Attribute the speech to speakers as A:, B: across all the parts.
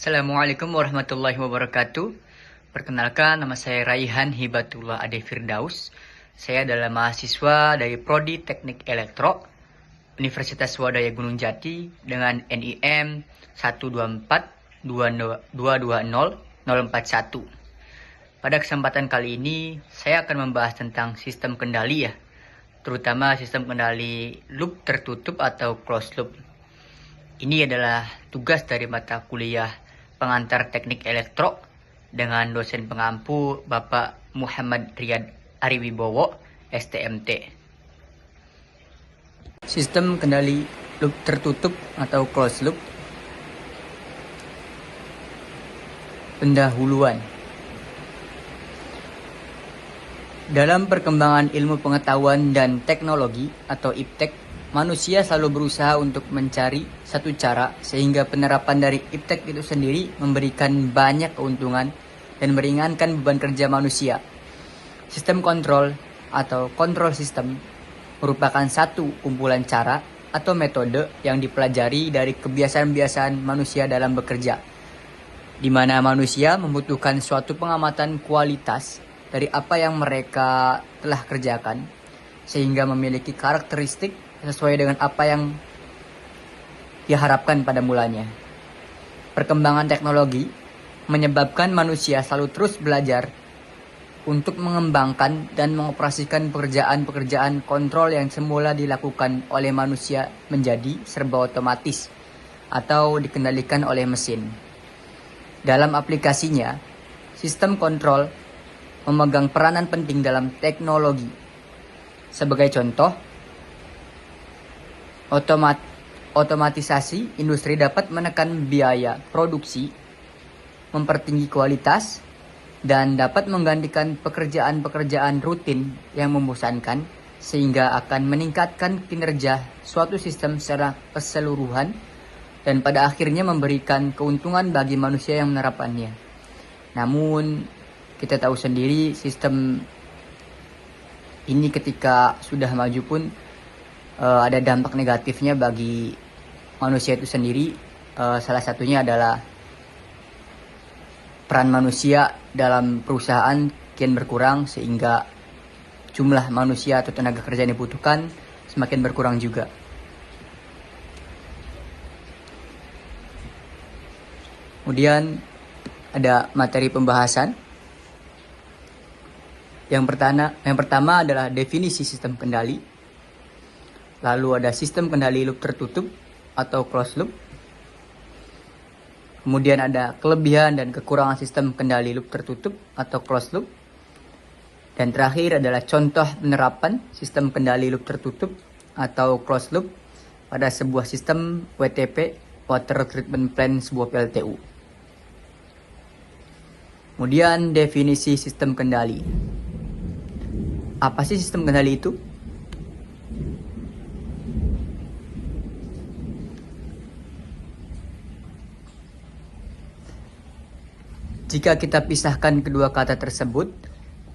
A: Assalamualaikum warahmatullahi wabarakatuh. Perkenalkan, nama saya Raihan Hibatullah Ade Firdaus. Saya adalah mahasiswa dari Prodi Teknik Elektro Universitas Swadaya Gunung Jati dengan NIM 124220041. Pada kesempatan kali ini, saya akan membahas tentang sistem kendali terutama sistem kendali loop tertutup atau closed loop. Ini adalah tugas dari mata kuliah pengantar teknik elektro dengan dosen pengampu Bapak Muhammad Riyad Ariwibowo, STMT. Sistem kendali loop tertutup atau closed loop. Pendahuluan. Dalam perkembangan ilmu pengetahuan dan teknologi atau IPTEK, manusia selalu berusaha untuk mencari satu cara sehingga penerapan dari IPTEK itu sendiri memberikan banyak keuntungan dan meringankan beban kerja manusia. Sistem kontrol atau control system merupakan satu kumpulan cara atau metode yang dipelajari dari kebiasaan-kebiasaan manusia dalam bekerja, di mana manusia membutuhkan suatu pengamatan kualitas dari apa yang mereka telah kerjakan, sehingga memiliki karakteristik sesuai dengan apa yang diharapkan pada mulanya. Perkembangan teknologi menyebabkan manusia selalu terus belajar untuk mengembangkan dan mengoperasikan pekerjaan-pekerjaan kontrol yang semula dilakukan oleh manusia menjadi serba otomatis atau dikendalikan oleh mesin. Dalam aplikasinya, sistem kontrol memegang peranan penting dalam teknologi. Sebagai contoh, otomatisasi industri dapat menekan biaya produksi, mempertinggi kualitas, dan dapat menggantikan pekerjaan-pekerjaan rutin yang membosankan, sehingga akan meningkatkan kinerja suatu sistem secara keseluruhan dan pada akhirnya memberikan keuntungan bagi manusia yang menerapkannya. Namun, kita tahu sendiri sistem ini ketika sudah maju pun ada dampak negatifnya bagi manusia itu sendiri. Salah satunya adalah peran manusia dalam perusahaan kian berkurang sehingga jumlah manusia atau tenaga kerja yang dibutuhkan semakin berkurang juga. Kemudian ada materi pembahasan. Yang pertama adalah definisi sistem kendali. Lalu ada sistem kendali loop tertutup atau closed loop. Kemudian ada kelebihan dan kekurangan sistem kendali loop tertutup atau closed loop. Dan terakhir adalah contoh penerapan sistem kendali loop tertutup atau closed loop pada sebuah sistem WTP, Water Treatment Plant, sebuah PLTU. Kemudian definisi sistem kendali. Apa sih sistem kendali itu? Jika kita pisahkan kedua kata tersebut,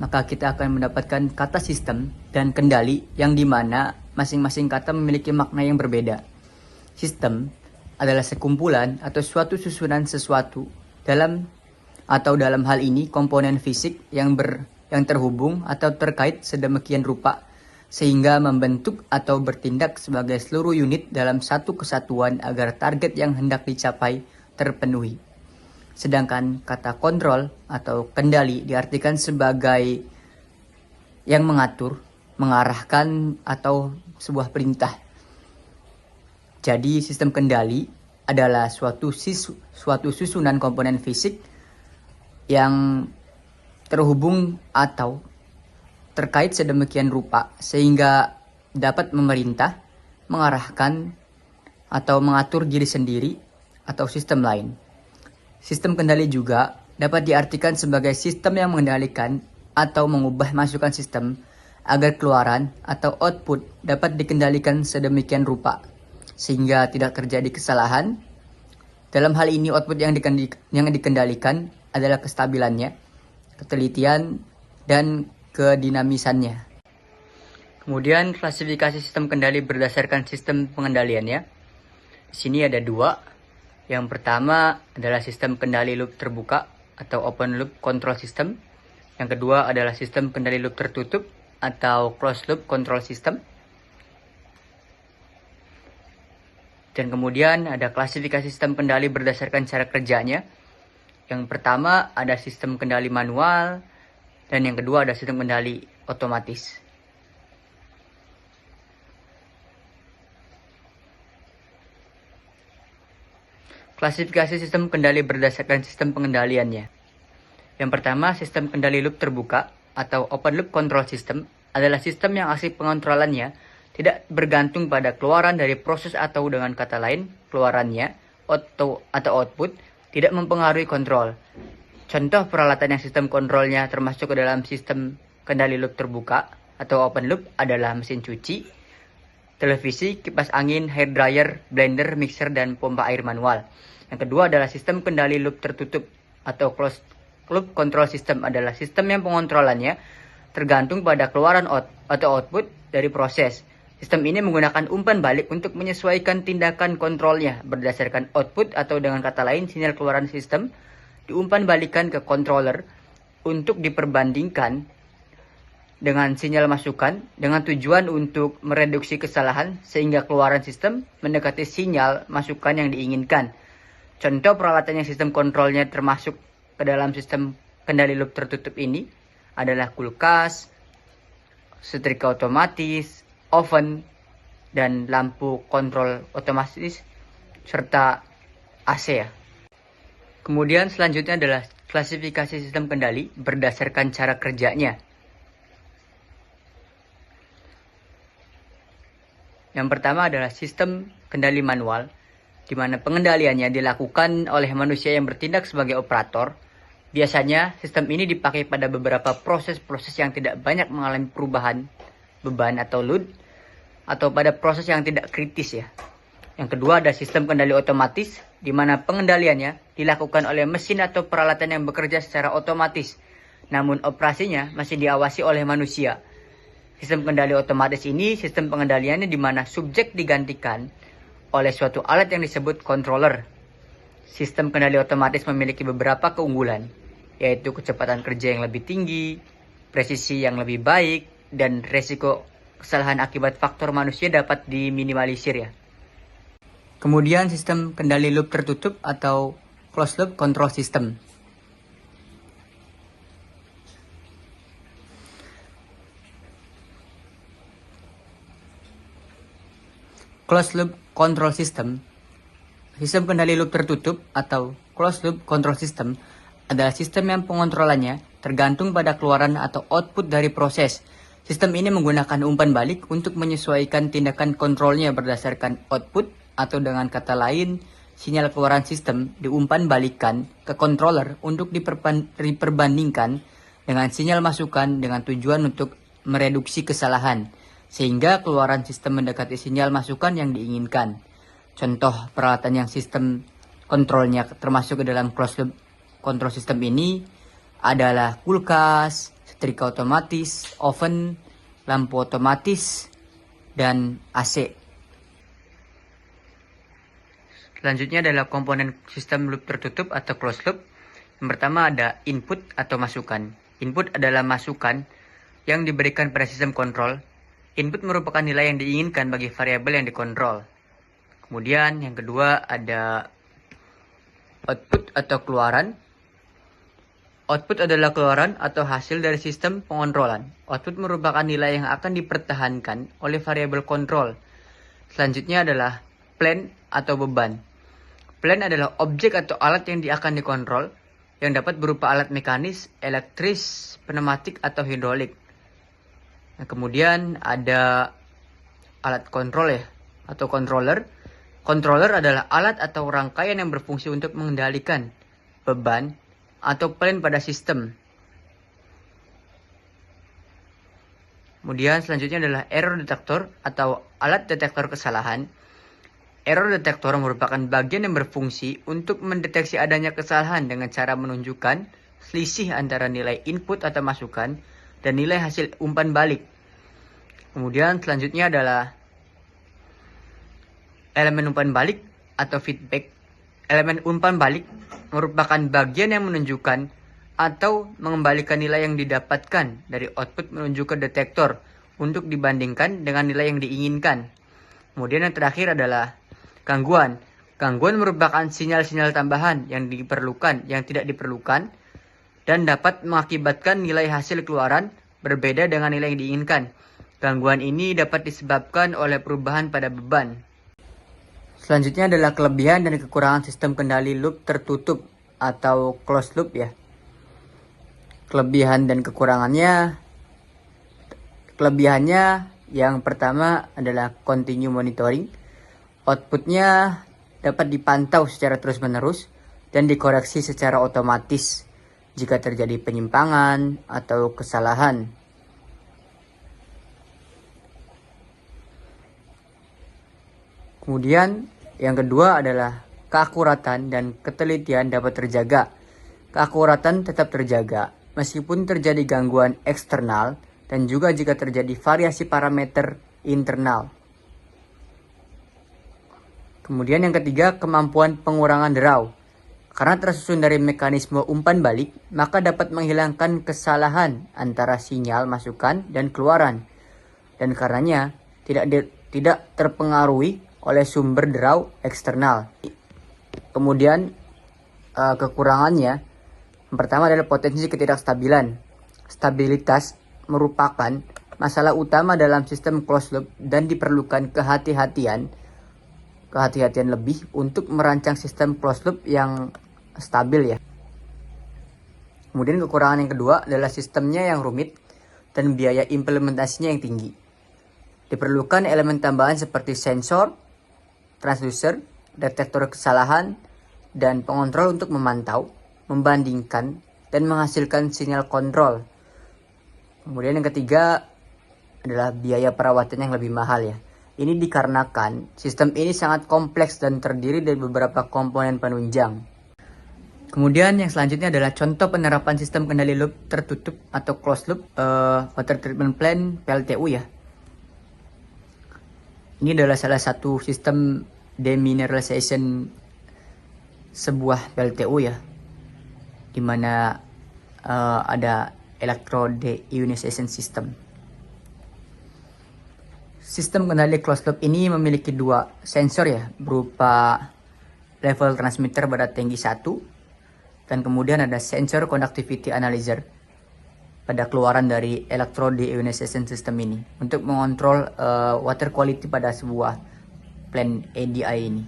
A: maka kita akan mendapatkan kata sistem dan kendali yang dimana masing-masing kata memiliki makna yang berbeda. Sistem adalah sekumpulan atau suatu susunan sesuatu dalam hal ini komponen fisik yang terhubung atau terkait sedemikian rupa sehingga membentuk atau bertindak sebagai seluruh unit dalam satu kesatuan agar target yang hendak dicapai terpenuhi. Sedangkan kata kontrol atau kendali diartikan sebagai yang mengatur, mengarahkan atau sebuah perintah. Jadi sistem kendali adalah suatu susunan komponen fisik yang terhubung atau terkait sedemikian rupa sehingga dapat memerintah, mengarahkan, atau mengatur diri sendiri atau sistem lain. Sistem kendali juga dapat diartikan sebagai sistem yang mengendalikan atau mengubah masukan sistem agar keluaran atau output dapat dikendalikan sedemikian rupa sehingga tidak terjadi kesalahan. Dalam hal ini output yang dikendalikan adalah kestabilannya, ketelitian, dan kedinamisannya. Kemudian klasifikasi sistem kendali berdasarkan sistem pengendaliannya. Di sini ada dua, Yang pertama adalah sistem kendali loop terbuka atau open loop control system. Yang kedua adalah sistem kendali loop tertutup atau closed loop control system. Dan kemudian ada klasifikasi sistem kendali berdasarkan cara kerjanya. Yang pertama ada sistem kendali manual, dan yang kedua ada sistem kendali otomatis. Klasifikasi sistem kendali berdasarkan sistem pengendaliannya. Yang pertama, sistem kendali loop terbuka atau open loop control system adalah sistem yang aksi pengontrolannya tidak bergantung pada keluaran dari proses, atau dengan kata lain, keluarannya atau output tidak mempengaruhi kontrol. Contoh peralatan yang sistem kontrolnya termasuk ke dalam sistem kendali loop terbuka atau open loop adalah mesin cuci, televisi, kipas angin, hair dryer, blender, mixer, dan pompa air manual. Yang kedua adalah sistem kendali loop tertutup atau closed loop control system adalah sistem yang pengontrolannya tergantung pada keluaran atau output dari proses. Sistem ini menggunakan umpan balik untuk menyesuaikan tindakan kontrolnya berdasarkan output, atau dengan kata lain sinyal keluaran sistem diumpan balikan ke controller untuk diperbandingkan dengan sinyal masukan dengan tujuan untuk mereduksi kesalahan sehingga keluaran sistem mendekati sinyal masukan yang diinginkan. Contoh peralatan yang sistem kontrolnya termasuk ke dalam sistem kendali loop tertutup ini adalah kulkas, setrika otomatis, oven, dan lampu kontrol otomatis, serta AC ya. Kemudian selanjutnya adalah klasifikasi sistem kendali berdasarkan cara kerjanya. Yang pertama adalah sistem kendali manual, di mana pengendaliannya dilakukan oleh manusia yang bertindak sebagai operator. Biasanya sistem ini dipakai pada beberapa proses-proses yang tidak banyak mengalami perubahan beban atau load, atau pada proses yang tidak kritis ya. Yang kedua ada sistem kendali otomatis, di mana pengendaliannya dilakukan oleh mesin atau peralatan yang bekerja secara otomatis, namun operasinya masih diawasi oleh manusia. Sistem kendali otomatis ini sistem pengendaliannya di mana subjek digantikan oleh suatu alat yang disebut controller. Sistem kendali otomatis memiliki beberapa keunggulan, yaitu kecepatan kerja yang lebih tinggi, presisi yang lebih baik, dan resiko kesalahan akibat faktor manusia dapat diminimalisir ya. Kemudian sistem kendali loop tertutup atau closed loop control system. Closed loop control system. Sistem kendali loop tertutup atau closed loop control system adalah sistem yang pengontrolannya tergantung pada keluaran atau output dari proses. Sistem ini menggunakan umpan balik untuk menyesuaikan tindakan kontrolnya berdasarkan output, atau dengan kata lain, sinyal keluaran sistem diumpan balikan ke controller untuk diperbandingkan dengan sinyal masukan dengan tujuan untuk mereduksi kesalahan, sehingga keluaran sistem mendekati sinyal masukan yang diinginkan. Contoh peralatan yang sistem kontrolnya termasuk ke dalam closed loop control system ini adalah kulkas, setrika otomatis, oven, lampu otomatis, dan AC. Selanjutnya adalah komponen sistem loop tertutup atau closed loop. Yang pertama ada input atau masukan. Input adalah masukan yang diberikan pada sistem kontrol. Input merupakan nilai yang diinginkan bagi variabel yang dikontrol. Kemudian yang kedua ada output atau keluaran. Output adalah keluaran atau hasil dari sistem pengontrolan. Output merupakan nilai yang akan dipertahankan oleh variabel kontrol. Selanjutnya adalah plan atau beban. Plan adalah objek atau alat yang akan dikontrol, yang dapat berupa alat mekanis, elektris, pneumatik, atau hidrolik. Nah, kemudian ada alat kontrol ya, atau controller. Controller adalah alat atau rangkaian yang berfungsi untuk mengendalikan beban atau plan pada sistem. Kemudian selanjutnya adalah error detector atau alat detektor kesalahan. Error detector merupakan bagian yang berfungsi untuk mendeteksi adanya kesalahan dengan cara menunjukkan selisih antara nilai input atau masukan dan nilai hasil umpan balik. Kemudian selanjutnya adalah elemen umpan balik atau feedback. Elemen umpan balik merupakan bagian yang menunjukkan atau mengembalikan nilai yang didapatkan dari output menuju ke detektor untuk dibandingkan dengan nilai yang diinginkan. Kemudian yang terakhir adalah gangguan. Gangguan merupakan sinyal-sinyal tambahan yang diperlukan, yang tidak diperlukan, dan dapat mengakibatkan nilai hasil keluaran berbeda dengan nilai yang diinginkan. Gangguan ini dapat disebabkan oleh perubahan pada beban. Selanjutnya adalah kelebihan dan kekurangan sistem kendali loop tertutup atau closed loop ya. Kelebihan dan kekurangannya. Kelebihannya yang pertama adalah continue monitoring. Outputnya dapat dipantau secara terus-menerus dan dikoreksi secara otomatis jika terjadi penyimpangan atau kesalahan. Kemudian yang kedua adalah keakuratan dan ketelitian dapat terjaga. Keakuratan tetap terjaga meskipun terjadi gangguan eksternal dan juga jika terjadi variasi parameter internal. Kemudian yang ketiga, kemampuan pengurangan draw. Karena tersusun dari mekanisme umpan balik, maka dapat menghilangkan kesalahan antara sinyal masukan dan keluaran. Dan karenanya tidak terpengaruhi oleh sumber draw eksternal. Kemudian kekurangannya, yang pertama adalah potensi ketidakstabilan. Stabilitas merupakan masalah utama dalam sistem closed loop dan diperlukan kehati-hatian lebih untuk merancang sistem closed loop yang stabil ya. Kemudian kekurangan yang kedua adalah sistemnya yang rumit dan biaya implementasinya yang tinggi. Diperlukan elemen tambahan seperti sensor, transducer, detektor kesalahan, dan pengontrol untuk memantau, membandingkan, dan menghasilkan sinyal kontrol. Kemudian yang ketiga adalah biaya perawatan yang lebih mahal ya. Ini dikarenakan sistem ini sangat kompleks dan terdiri dari beberapa komponen penunjang. Kemudian yang selanjutnya adalah contoh penerapan sistem kendali loop tertutup atau closed loop water treatment plant PLTU ya. Ini adalah salah satu sistem demineralization sebuah PLTU ya, di mana ada electrode deionization system. Sistem kendali closed loop ini memiliki dua sensor ya, berupa level transmitter pada tangki 1 dan kemudian ada sensor conductivity analyzer pada keluaran dari electrode deionization system ini untuk mengontrol water quality pada sebuah plant ADI ini.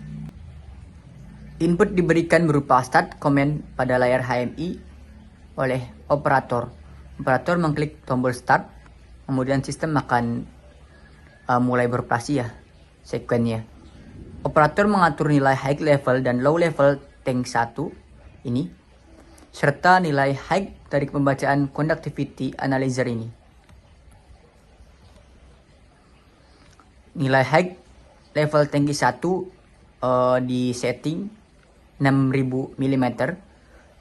A: Input diberikan berupa start command pada layar HMI oleh operator. Operator mengklik tombol start, kemudian sistem akan mulai beroperasi ya, sekuennya. Operator mengatur nilai high level dan low level tank 1 ini, serta nilai high dari pembacaan conductivity analyzer ini. Nilai high level tangki 1 di setting 6000 mm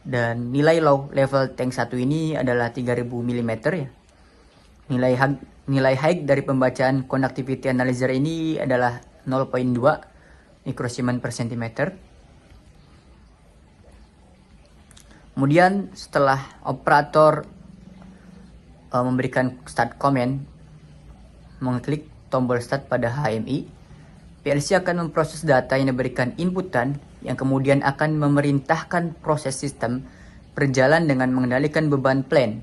A: dan nilai low level tank 1 ini adalah 3000 mm ya. Nilai high dari pembacaan conductivity analyzer ini adalah 0,2 mikrosiemens per centimeter. Kemudian setelah operator memberikan start command, mengklik tombol start pada HMI, PLC akan memproses data yang diberikan inputan yang kemudian akan memerintahkan proses sistem berjalan dengan mengendalikan beban plant.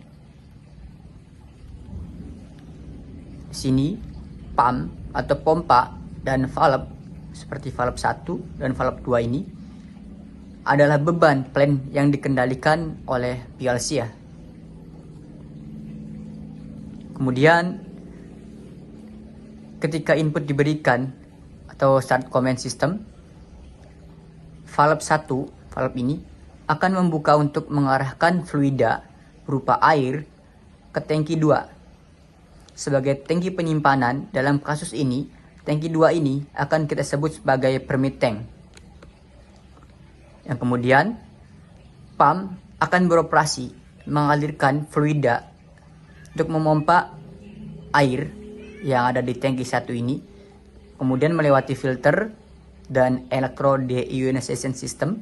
A: Di sini pump atau pompa dan valve seperti valve 1 dan valve 2 ini adalah beban plant yang dikendalikan oleh PLC ya. Kemudian ketika input diberikan atau start command system, valve 1, valve ini akan membuka untuk mengarahkan fluida berupa air ke tangki 2. Sebagai tangki penyimpanan, dalam kasus ini, tangki 2 ini akan kita sebut sebagai permit tank. Yang kemudian, pump akan beroperasi mengalirkan fluida untuk memompa air yang ada di tangki 1 ini, kemudian melewati filter dan Electro-Deionization System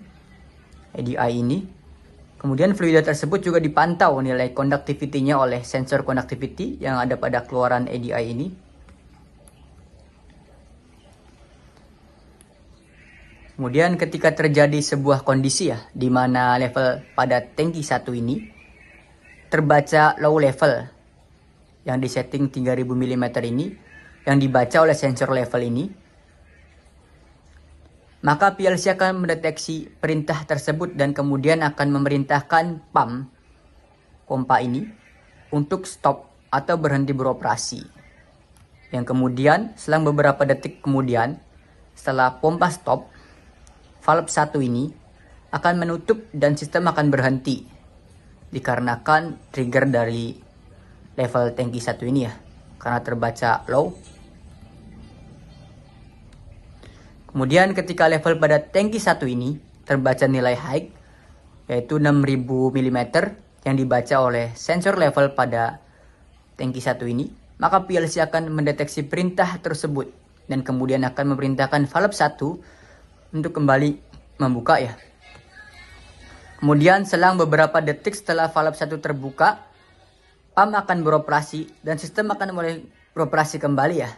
A: (EDI) ini. Kemudian fluida tersebut juga dipantau nilai conductivity-nya oleh sensor conductivity yang ada pada keluaran EDI ini. Kemudian ketika terjadi sebuah kondisi ya, di mana level pada tangki 1 ini terbaca low level yang disetting 3000 mm ini, yang dibaca oleh sensor level ini, maka PLC akan mendeteksi perintah tersebut dan kemudian akan memerintahkan pompa ini untuk stop atau berhenti beroperasi. Yang kemudian selang beberapa detik kemudian, setelah pompa stop, valve 1 ini akan menutup dan sistem akan berhenti dikarenakan trigger dari level tangki 1 ini ya, karena terbaca low. Kemudian ketika level pada tangki 1 ini terbaca nilai high, yaitu 6000 mm yang dibaca oleh sensor level pada tangki 1 ini, maka PLC akan mendeteksi perintah tersebut dan kemudian akan memerintahkan valve 1 untuk kembali membuka ya. Kemudian selang beberapa detik setelah valve 1 terbuka, pump akan beroperasi dan sistem akan mulai beroperasi kembali ya.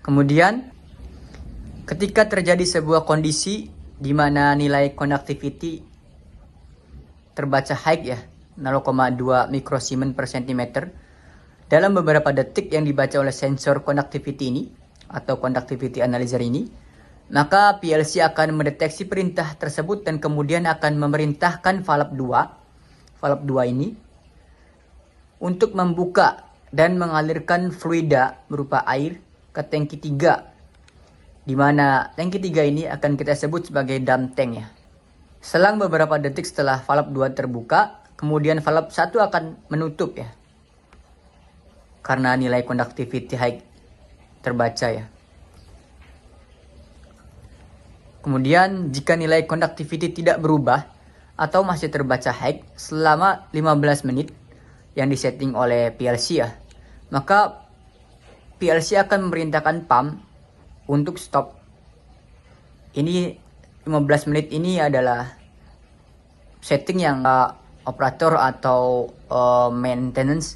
A: Kemudian ketika terjadi sebuah kondisi di mana nilai conductivity terbaca high ya, 0,2 mikrosiemen per centimeter, dalam beberapa detik yang dibaca oleh sensor conductivity ini atau conductivity analyzer ini, maka PLC akan mendeteksi perintah tersebut dan kemudian akan memerintahkan valve 2 ini untuk membuka dan mengalirkan fluida berupa air ke tangki 3, di mana tangki 3 ini akan kita sebut sebagai dump tank ya. Selang beberapa detik setelah valve 2 terbuka, kemudian valve 1 akan menutup ya, karena nilai conductivity high terbaca ya. Kemudian jika nilai conductivity tidak berubah atau masih terbaca high selama 15 menit yang disetting oleh PLC ya, maka PLC akan memerintahkan pump untuk stop. Ini 15 menit ini adalah setting yang operator atau maintenance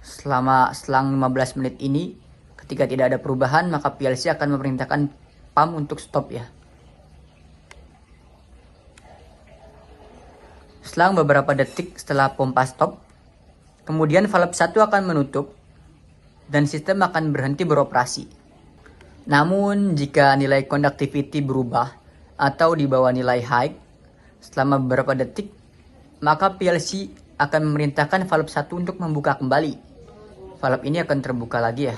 A: selang 15 menit ini, ketika tidak ada perubahan maka PLC akan memerintahkan pump untuk stop ya. Selang beberapa detik setelah pompa stop, kemudian valve 1 akan menutup dan sistem akan berhenti beroperasi. Namun jika nilai conductivity berubah atau di bawah nilai high selama beberapa detik, maka PLC akan memerintahkan valve 1 untuk membuka kembali. Valve ini akan terbuka lagi ya.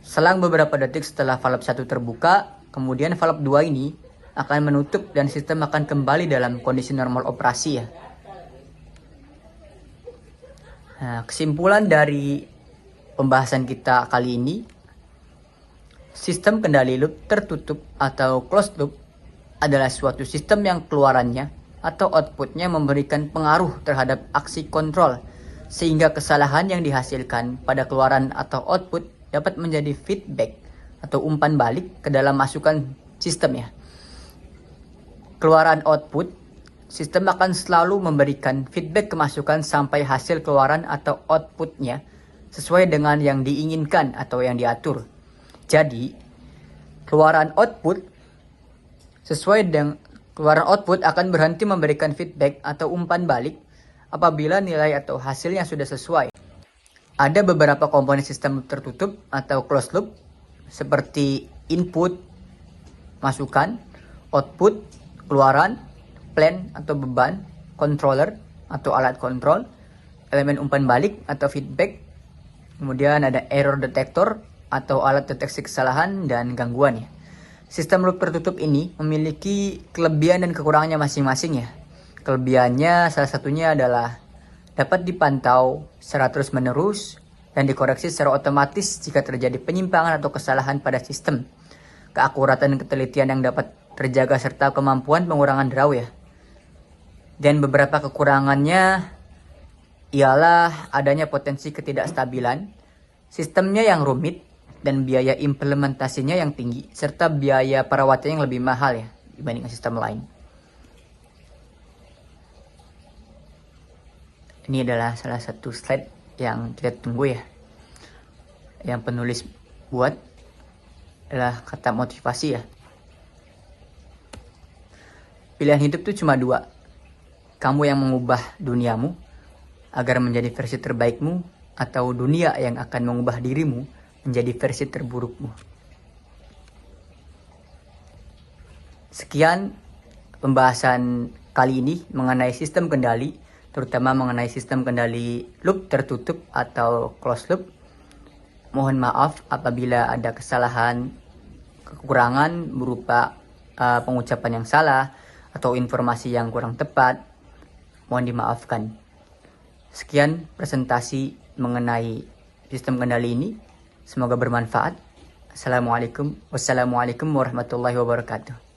A: Selang beberapa detik setelah valve 1 terbuka, kemudian valve 2 ini akan menutup dan sistem akan kembali dalam kondisi normal operasi ya. Nah, kesimpulan dari pembahasan kita kali ini, sistem kendali loop tertutup atau closed loop adalah suatu sistem yang keluarannya atau outputnya memberikan pengaruh terhadap aksi kontrol, sehingga kesalahan yang dihasilkan pada keluaran atau output dapat menjadi feedback atau umpan balik ke dalam masukan sistem ya. Keluaran output, sistem akan selalu memberikan feedback ke masukan sampai hasil keluaran atau outputnya sesuai dengan yang diinginkan atau yang diatur. Jadi, keluaran output akan berhenti memberikan feedback atau umpan balik apabila nilai atau hasilnya sudah sesuai. Ada beberapa komponen sistem tertutup atau closed loop seperti input, masukan, output, keluaran, plan atau beban, controller atau alat kontrol, elemen umpan balik atau feedback, kemudian ada error detector atau alat deteksi kesalahan dan gangguan ya. Sistem loop tertutup ini memiliki kelebihan dan kekurangannya masing-masing ya. Kelebihannya salah satunya adalah dapat dipantau secara terus-menerus dan dikoreksi secara otomatis jika terjadi penyimpangan atau kesalahan pada sistem. Keakuratan dan ketelitian yang dapat terjaga serta kemampuan pengurangan draw ya. Dan beberapa kekurangannya ialah adanya potensi ketidakstabilan, sistemnya yang rumit, dan biaya implementasinya yang tinggi, serta biaya perawatannya yang lebih mahal ya dibandingkan sistem lain. Ini adalah salah satu slide yang kita tunggu ya. Yang penulis buat adalah kata motivasi ya. Pilihan hidup itu cuma dua. Kamu yang mengubah duniamu agar menjadi versi terbaikmu, atau dunia yang akan mengubah dirimu menjadi versi terburukmu. Sekian pembahasan kali ini mengenai sistem kendali, terutama mengenai sistem kendali loop tertutup atau closed loop. Mohon maaf apabila ada kesalahan, kekurangan berupa pengucapan yang salah atau informasi yang kurang tepat. Mohon dimaafkan. Sekian presentasi mengenai sistem kendali ini. Semoga bermanfaat. Wassalamualaikum warahmatullahi wabarakatuh.